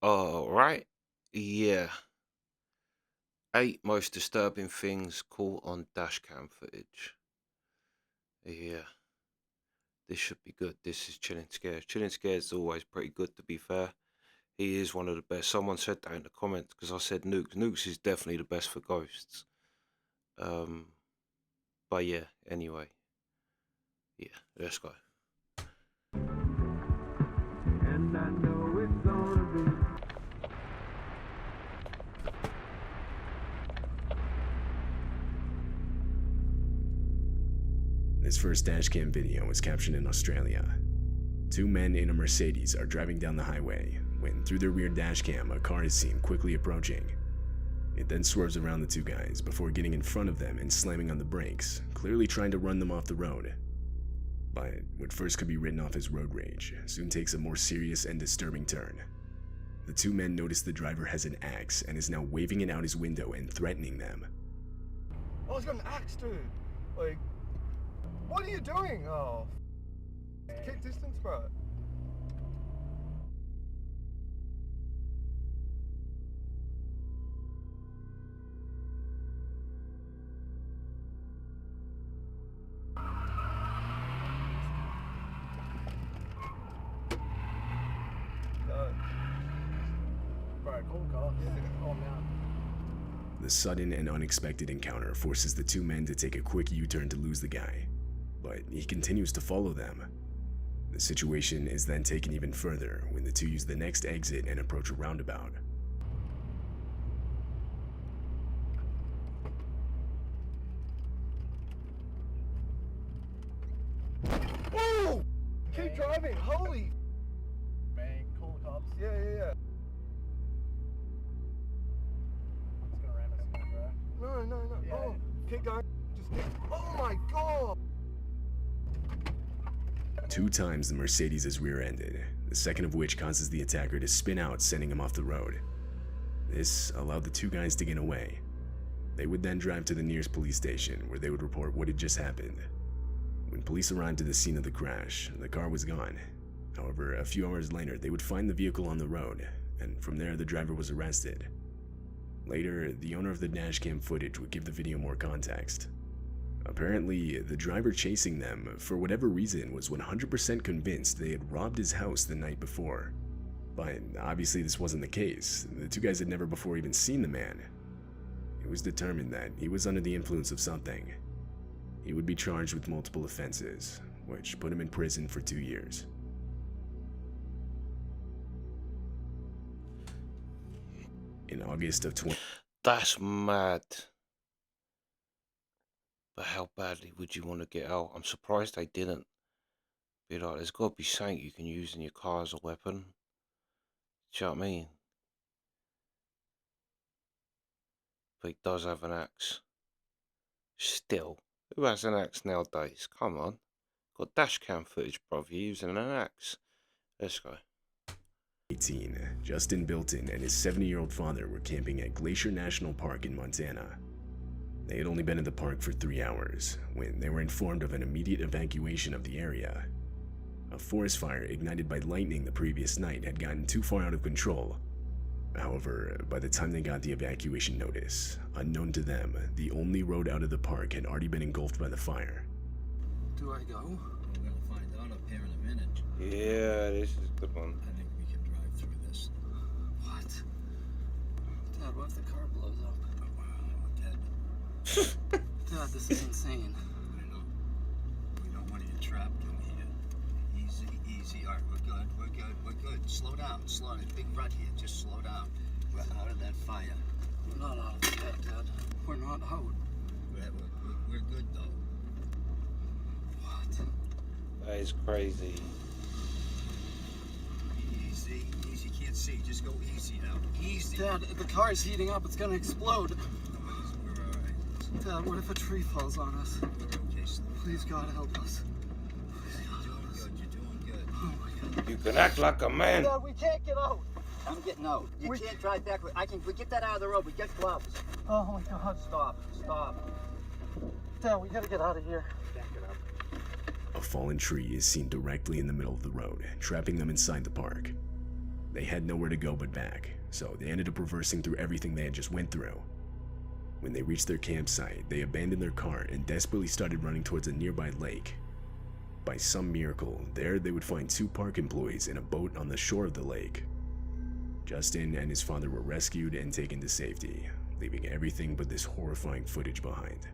Oh, right. Yeah. 8 most disturbing things caught on dashcam footage. Yeah. This should be good. This is Chilling Scares. Chilling Scares is always pretty good, to be fair. He is one of the best. Someone said that in the comments because I said Nukes. Nukes is definitely the best for ghosts. Um, but yeah, anyway. Yeah, let's go. And I know it's gonna be. This first dashcam video was captured in Australia. Two men in a Mercedes are driving down the highway when, through their rear dashcam, a car is seen quickly approaching. It then swerves around the two guys before getting in front of them and slamming on the brakes, clearly trying to run them off the road. But what first could be written off as road rage soon takes a more serious and disturbing turn. The two men notice the driver has an axe and is now waving it out his window and threatening them. Oh, he's got an axe, dude. Like, what are you doing? Oh, keep distance, bro. Bro, call the cops. Yeah, call him now. The sudden and unexpected encounter forces the two men to take a quick U-turn to lose the guy, but he continues to follow them. The situation is then taken even further when the two use the next exit and approach a roundabout. Whoa! Keep driving. Holy. Man, call the cops. Yeah. It's gonna ram us again, bro. No. Yeah. Oh, keep going. Just keep. Oh my god. 2 times the Mercedes is rear-ended, the second of which causes the attacker to spin out, sending him off the road. This allowed the two guys to get away. They would then drive to the nearest police station where they would report what had just happened. When police arrived at the scene of the crash, the car was gone. However, a few hours later, they would find the vehicle on the road, and from there the driver was arrested. Later, the owner of the dashcam footage would give the video more context. Apparently, the driver chasing them, for whatever reason, was 100% convinced they had robbed his house the night before. But obviously this wasn't the case. The two guys had never before even seen the man. It was determined that he was under the influence of something. He would be charged with multiple offenses, which put him in prison for 2 years. In August of 20... That's mad. But how badly would you want to get out? I'm surprised they didn't. Be like, there's got to be something you can use in your car as a weapon. Do you know what I mean? But he does have an axe. Still, who has an axe nowadays? Come on. Got dashcam footage, bruv. You're using an axe. Let's go. 18, Justin Bilton and his 70-year-old father were camping at Glacier National Park in Montana. They had only been at the park for 3 hours when they were informed of an immediate evacuation of the area. A forest fire ignited by lightning the previous night had gotten too far out of control. However, by the time they got the evacuation notice, unknown to them, the only road out of the park had already been engulfed by the fire. Do I go? We're gonna find out up here in a minute. Yeah, this is a good one. I think we can drive through this. What? Dad, what if the car blows up? We're dead. Dad, this is insane. I know. We don't want to get trapped in here. Easy. All right, we're good. Slow down. Big rut here. Just slow down. We're out of that fire. We're not out of the bed, Dad. We're not out. We're good though. What? That is crazy. Easy. Can't see. Just go easy now. Easy. Dad, the car's heating up. It's gonna explode. We're all right. Dad, what if a tree falls on us? We're okay. Please, God, help us. You're doing good. Oh my God. You can act like a man. Dad, we can't get out. I'm getting out. You can't drive backward. We get that out of the road. We get gloves. Oh my God. Stop. Dad, we gotta get out of here. Back it up. A fallen tree is seen directly in the middle of the road, trapping them inside the park. they had nowhere to go but back, so they ended up reversing through everything they had just went through. When they reached their campsite, they abandoned their car and desperately started running towards a nearby lake. By some miracle, there they would find 2 park employees in a boat on the shore of the lake. Justin and his father were rescued and taken to safety, leaving everything but this horrifying footage behind.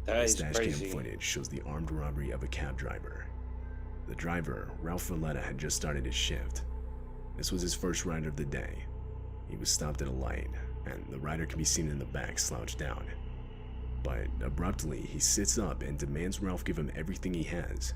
This Dashcam footage shows the armed robbery of a cab driver. The driver, Ralph Valletta, had just started his shift. This was his first ride of the day. He was stopped at a light, and the rider can be seen in the back slouched down. But abruptly, he sits up and demands Ralph give him everything he has.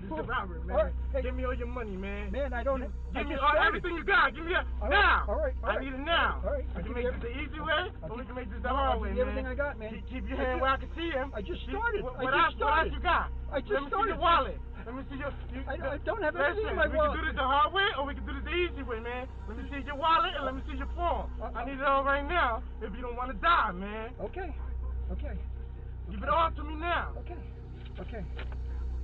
This is a robbery, man. Alright, hey. Give me all your money, man. Man, I don't. Give me everything you got. Give me it now. All right. I need it now. All right. We can make this the easy way, or we can make this the hard way, man. Everything I got, man. Keep your hand where I can see him. I just started. What else you got? I just Let me see started. your wallet. Let me see your. I don't have anything in my we wallet. can do this the hard way, or we can do this the easy way, man. Let me see your wallet and let me see your phone. I need it all right now. If you don't want to die, man. Okay. Give it all to me now. Okay.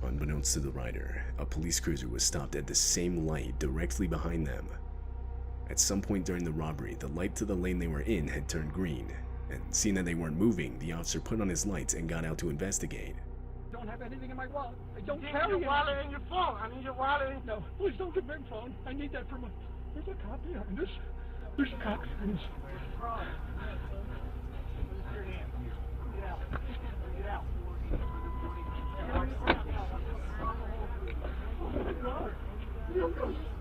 Unbeknownst to the rider, a police cruiser was stopped at the same light directly behind them. At some point during the robbery, the light to the lane they were in had turned green, and seeing that they weren't moving, the officer put on his lights and got out to investigate. Don't have anything in my wallet. I don't Give me carry your it. wallet and your phone. I need your wallet. No, please don't give me my phone. I need that for my. There's a cop behind this. There's a cop behind this.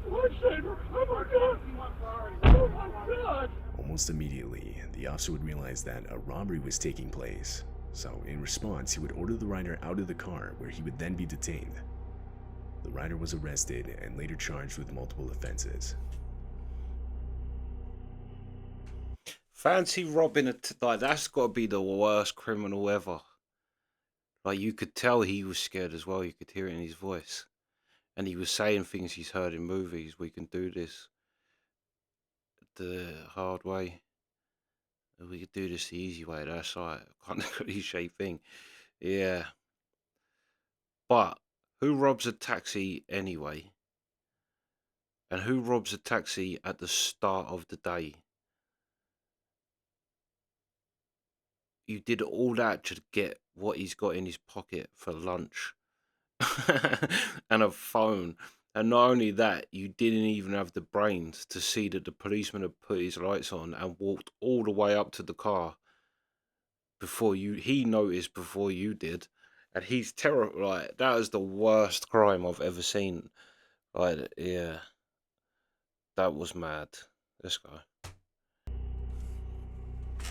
Lifesaver! Oh my God! Oh my God! Almost immediately, the officer would realize that a robbery was taking place, so in response, he would order the rider out of the car where he would then be detained. The rider was arrested and later charged with multiple offenses. Fancy robbing like that's got to be the worst criminal ever. Like you could tell he was scared as well. You could hear it in his voice, and he was saying things he's heard in movies. We can do this the hard way. We could do this the easy way. That's right. Kind of cliche thing. Yeah. But who robs a taxi anyway? And who robs a taxi at the start of the day? You did all that to get what he's got in his pocket for lunch and a phone. And not only that, you didn't even have the brains to see that the policeman had put his lights on and walked all the way up to the car before you. He noticed before you did, and he's terrible. Like that is the worst crime I've ever seen. Like, yeah, that was mad. Let's go.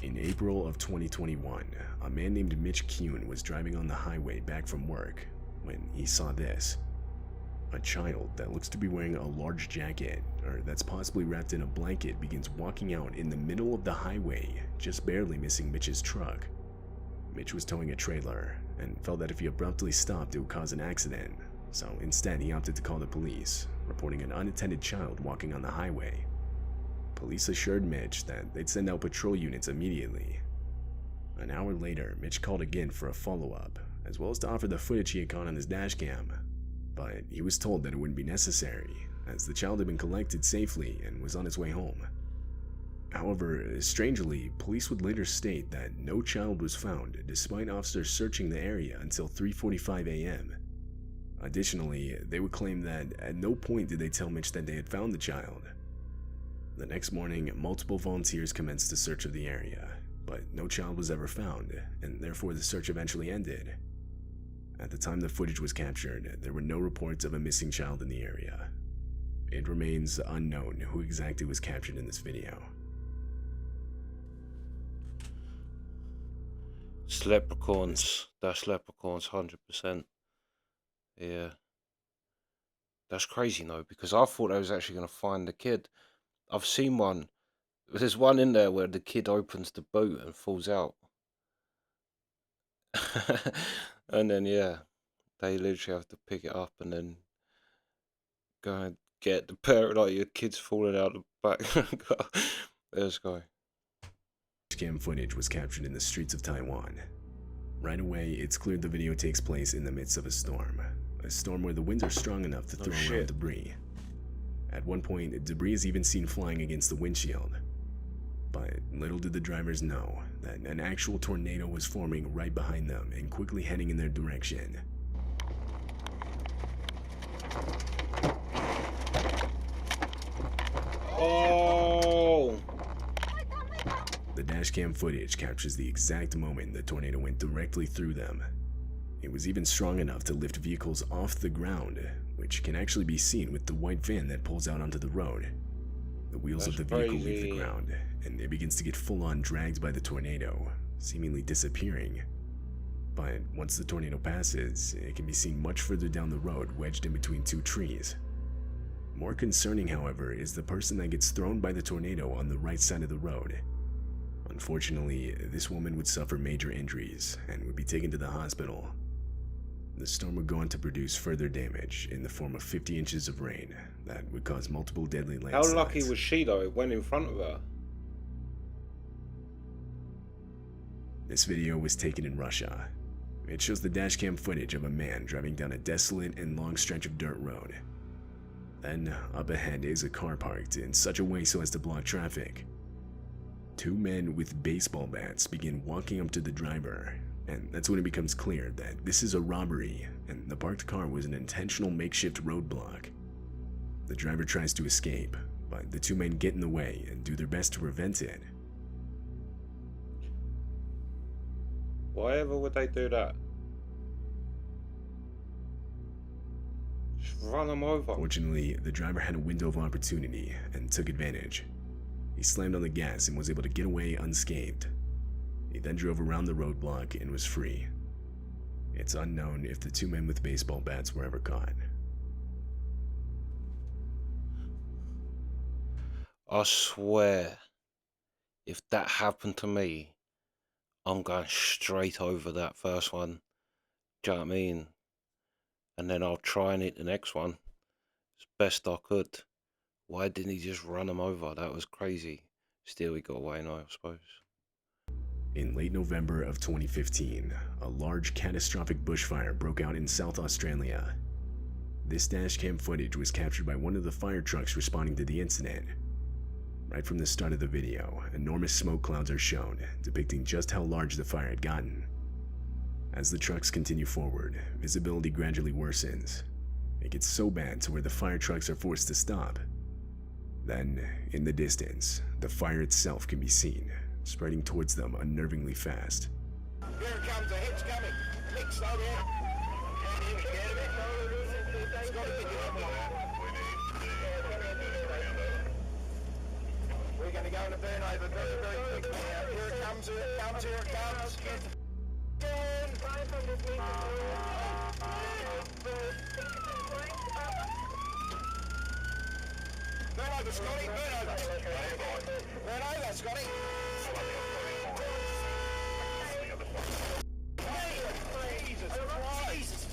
In April of 2021, a man named Mitch Kuhn was driving on the highway back from work when he saw this. A child that looks to be wearing a large jacket, or that's possibly wrapped in a blanket, begins walking out in the middle of the highway, just barely missing Mitch's truck. Mitch was towing a trailer, and felt that if he abruptly stopped it would cause an accident, so instead he opted to call the police, reporting an unattended child walking on the highway. Police assured Mitch that they'd send out patrol units immediately. An hour later, Mitch called again for a follow-up, as well as to offer the footage he had caught on his dashcam, but he was told that it wouldn't be necessary, as the child had been collected safely and was on its way home. However, strangely, police would later state that no child was found despite officers searching the area until 3:45 a.m. Additionally, they would claim that at no point did they tell Mitch that they had found the child. The next morning, multiple volunteers commenced a search of the area, but no child was ever found, and therefore the search eventually ended. At the time the footage was captured, there were no reports of a missing child in the area. It remains unknown who exactly was captured in this video. It's leprechauns. That's leprechauns, 100%. Yeah. That's crazy, though, because I thought I was actually going to find the kid. I've seen one. There's one in there where the kid opens the boot and falls out. And then, yeah, they literally have to pick it up and then go and get the parent, like your kid's falling out the back. Let's go. Cam footage was captured in the streets of Taiwan. Right away, it's clear the video takes place in the midst of a storm where the winds are strong enough to throw around debris. At one point, debris is even seen flying against the windshield. But little did the drivers know that an actual tornado was forming right behind them and quickly heading in their direction. Oh! The dashcam footage captures the exact moment the tornado went directly through them. It was even strong enough to lift vehicles off the ground, which can actually be seen with the white van that pulls out onto the road. The wheels of the vehicle leave the ground, and it begins to get full-on dragged by the tornado, seemingly disappearing. But once the tornado passes, it can be seen much further down the road, wedged in between two trees. More concerning, however, is the person that gets thrown by the tornado on the right side of the road. Unfortunately, this woman would suffer major injuries and would be taken to the hospital. The storm would go on to produce further damage in the form of 50 inches of rain that would cause multiple deadly landslides. How lucky was she though? It went in front of her. This video was taken in Russia. It shows the dashcam footage of a man driving down a desolate and long stretch of dirt road. Then, up ahead is a car parked in such a way so as to block traffic. Two men with baseball bats begin walking up to the driver, and that's when it becomes clear that this is a robbery, and the parked car was an intentional makeshift roadblock. The driver tries to escape, but the two men get in the way and do their best to prevent it. Why ever would they do that? Just run them over. Fortunately, the driver had a window of opportunity and took advantage. He slammed on the gas and was able to get away unscathed. He then drove around the roadblock and was free. It's unknown if the two men with baseball bats were ever caught. I swear, if that happened to me, I'm going straight over that first one. Do you know what I mean? And then I'll try and hit the next one as best I could. Why didn't he just run him over? That was crazy. Still, he got away now, I suppose. In late November of 2015, a large catastrophic bushfire broke out in South Australia. This dashcam footage was captured by one of the fire trucks responding to the incident. Right from the start of the video, enormous smoke clouds are shown, depicting just how large the fire had gotten. As the trucks continue forward, visibility gradually worsens. It gets so bad to where the fire trucks are forced to stop. Then, in the distance, the fire itself can be seen, spreading towards them unnervingly fast. Here it comes, the hitch coming. Nick, slow down. Can't even get it. It's got to be good. We're going to go in a burnover very, very quickly now. Here it comes, here it comes, here it comes. Burn over, Scotty, burn over. Burn over, Scotty. Jesus Christ.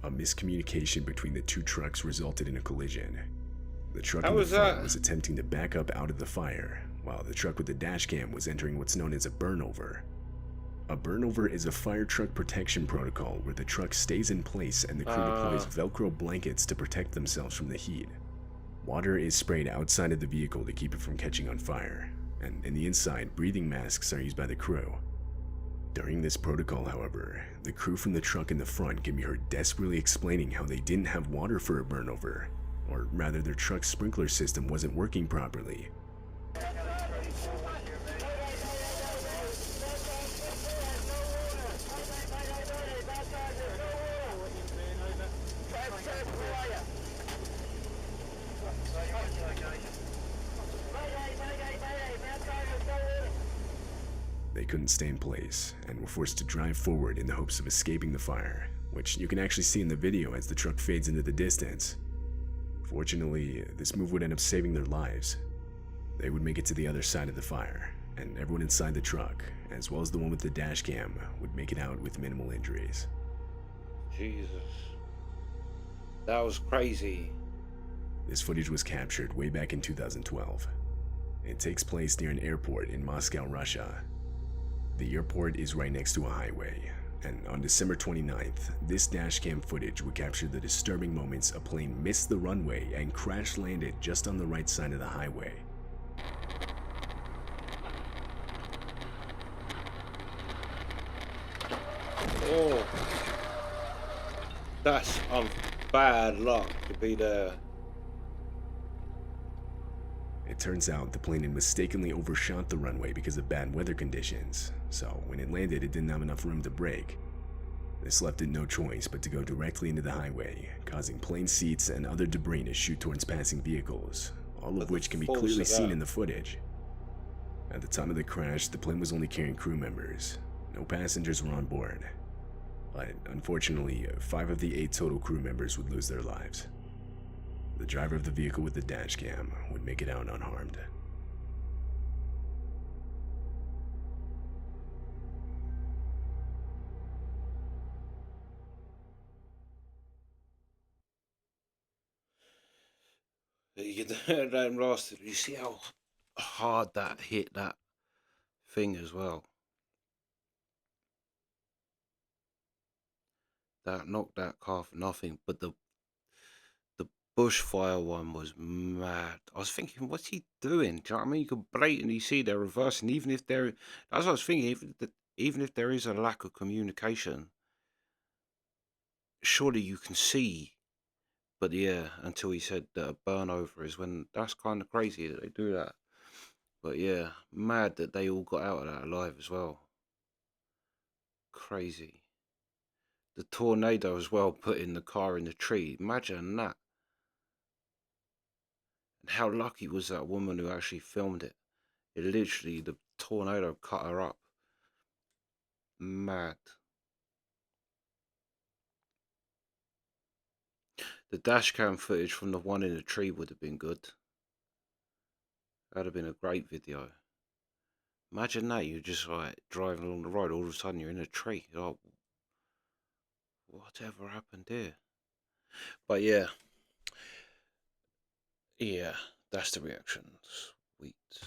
A miscommunication between the two trucks resulted in a collision. The truck How in the was front that? was attempting to back up out of the fire, while the truck with the dash cam was entering what's known as a burnover. A burnover is a fire truck protection protocol where the truck stays in place and the crew deploys Velcro blankets to protect themselves from the heat. Water is sprayed outside of the vehicle to keep it from catching on fire, and in the inside, breathing masks are used by the crew. During this protocol, however, the crew from the truck in the front can be heard desperately explaining how they didn't have water for a burnover, or rather their truck's sprinkler system wasn't working properly. They couldn't stay in place and were forced to drive forward in the hopes of escaping the fire, which you can actually see in the video as the truck fades into the distance. Fortunately, this move would end up saving their lives. They would make it to the other side of the fire, and everyone inside the truck, as well as the one with the dash cam, would make it out with minimal injuries. Jesus. That was crazy. This footage was captured way back in 2012. It takes place near an airport in Moscow, Russia. The airport is right next to a highway, and on December 29th, this dashcam footage would capture the disturbing moments a plane missed the runway and crash landed just on the right side of the highway. Oh, that's bad luck to be there. It turns out the plane had mistakenly overshot the runway because of bad weather conditions, so when it landed it didn't have enough room to brake. This left it no choice but to go directly into the highway, causing plane seats and other debris to shoot towards passing vehicles, all of which can be clearly seen in the footage. At the time of the crash, the plane was only carrying crew members. No passengers were on board. But unfortunately, 5 of the 8 total crew members would lose their lives. The driver of the vehicle with the dashcam would make it out unharmed. That lasted. You see how hard that hit that thing as well. That knocked that car for nothing. But the bushfire one was mad. I was thinking, what's he doing? Do you know what I mean? You could blatantly see they're reversing, even if they're. That's what I was thinking. Even if there is a lack of communication, surely you can see. But yeah, until he said that a burnover is when that's kind of crazy that they do that. But yeah, mad that they all got out of that alive as well. Crazy. The tornado as well, putting the car in the tree. Imagine that. And how lucky was that woman who actually filmed it? It literally, the tornado cut her up. Mad. The dashcam footage from the one in the tree would have been good. That'd have been a great video. Imagine that, you're just like driving along the road, all of a sudden you're in a tree. Like, whatever happened here? But yeah, that's the reactions.